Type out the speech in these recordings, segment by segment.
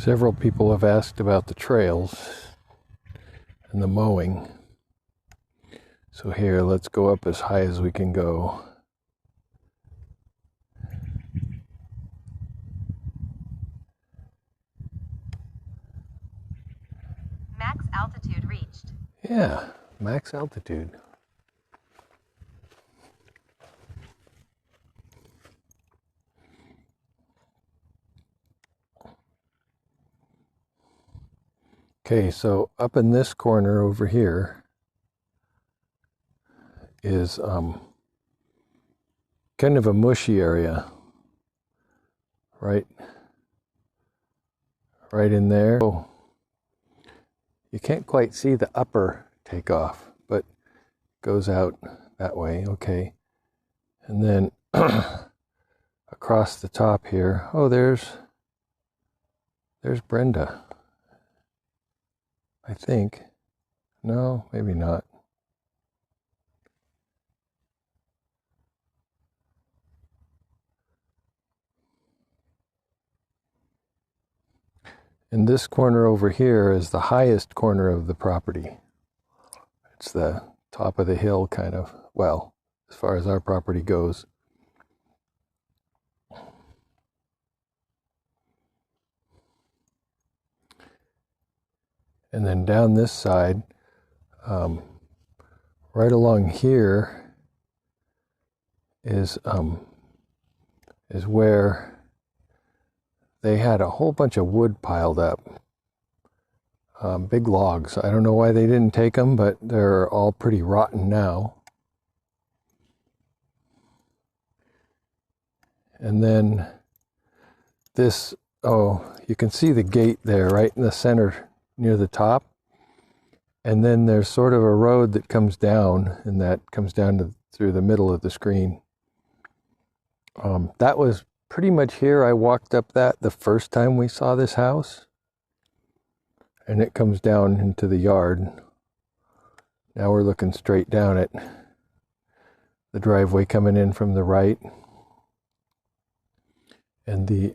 Several people have asked about the trails and the mowing. So here, let's go up as high as we can go. Max altitude reached. Yeah, max altitude. Okay, so up in this corner over here is kind of a mushy area, right in there. Oh, you can't quite see the upper takeoff, but it goes out that way. Okay, and then across the top here, oh, there's Brenda. I think. No, maybe not. And this corner over here is the highest corner of the property. It's the top of the hill, kind of. Well, as far as our property goes. And then down this side, right along here is where they had a whole bunch of wood piled up, big logs. I don't know why they didn't take them, but they're all pretty rotten now. And then this, oh, you can see the gate there right in the center near the top. And then there's sort of a road that comes down, and that comes down through the middle of the screen. That was pretty much here. I walked up that the first time we saw this house. And it comes down into the yard. Now we're looking straight down at the driveway coming in from the right. And the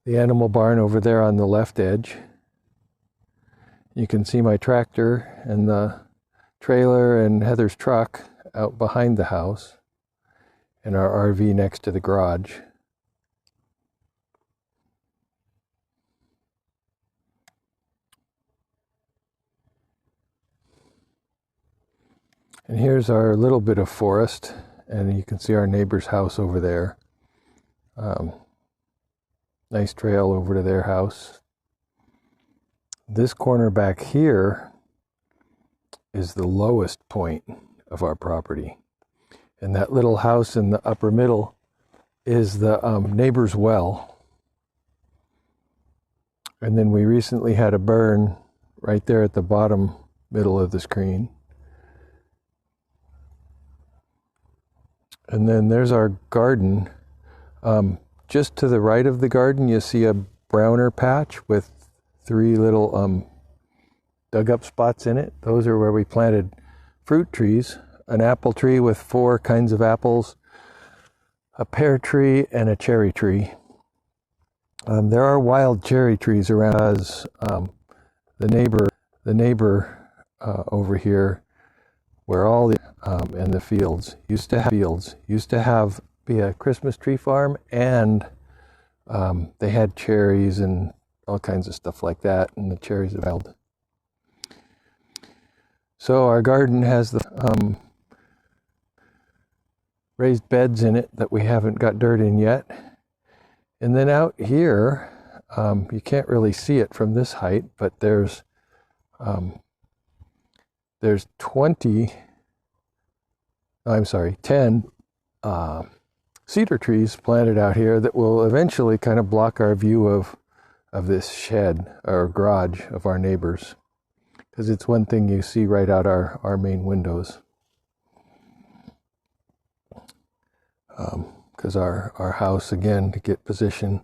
animal barn over there on the left edge. You can see my tractor and the trailer and Heather's truck out behind the house, and our RV next to the garage. And here's our little bit of forest, and you can see our neighbor's house over there. Nice trail over to their house. This corner back here is the lowest point of our property. And that little house in the upper middle is the neighbor's well. And then we recently had a burn right there at the bottom middle of the screen. And then there's our garden. Just to the right of the garden, you see a browner patch with 3 little dug up spots in it. Those are where we planted fruit trees. An apple tree with 4 kinds of apples, a pear tree, and a cherry tree. There are wild cherry trees around us. The neighbor over here, where all the and the fields used to have be a Christmas tree farm, and they had cherries and all kinds of stuff like that, and the cherries are wild. So our garden has the raised beds in it that we haven't got dirt in yet. And then out here, you can't really see it from this height, but there's 10 cedar trees planted out here that will eventually kind of block our view of this shed or garage of our neighbors, because it's one thing you see right out our main windows. Because our house, again, to get position,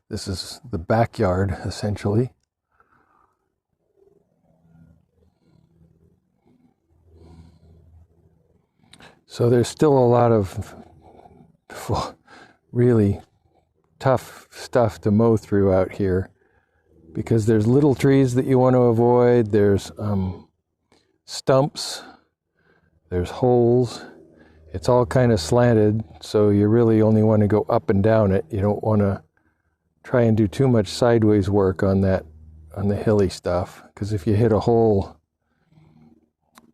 this is the backyard essentially. So there's still a lot of really tough stuff to mow through out here. because there's little trees that you want to avoid. There's stumps, there's holes. It's all kind of slanted, so you really only want to go up and down it. You don't want to try and do too much sideways work on that, on the hilly stuff, because if you hit a hole,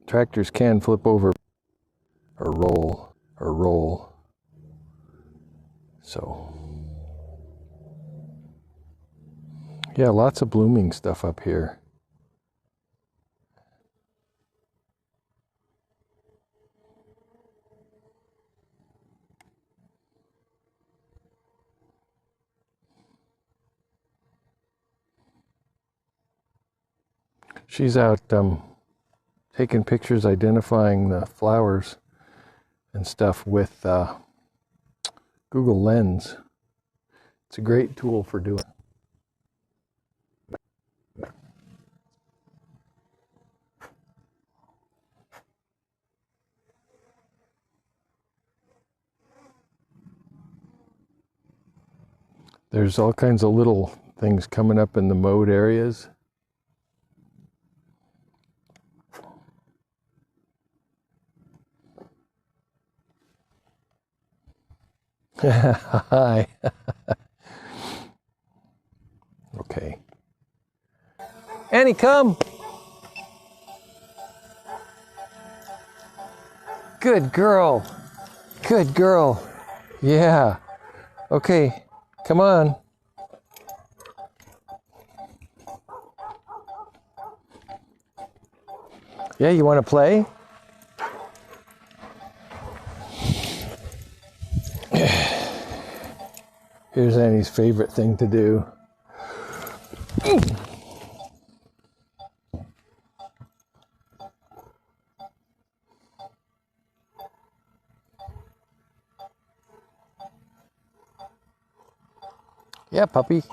tractors can flip over or roll. So yeah, lots of blooming stuff up here. She's out taking pictures, identifying the flowers and stuff with Google Lens. It's a great tool for doing. There's all kinds of little things coming up in the mowed areas. Hi. Okay. Annie, come. Good girl. Good girl. Yeah. Okay. Come on. Yeah, you want to play? Here's Annie's favorite thing to do. Yeah, puppy.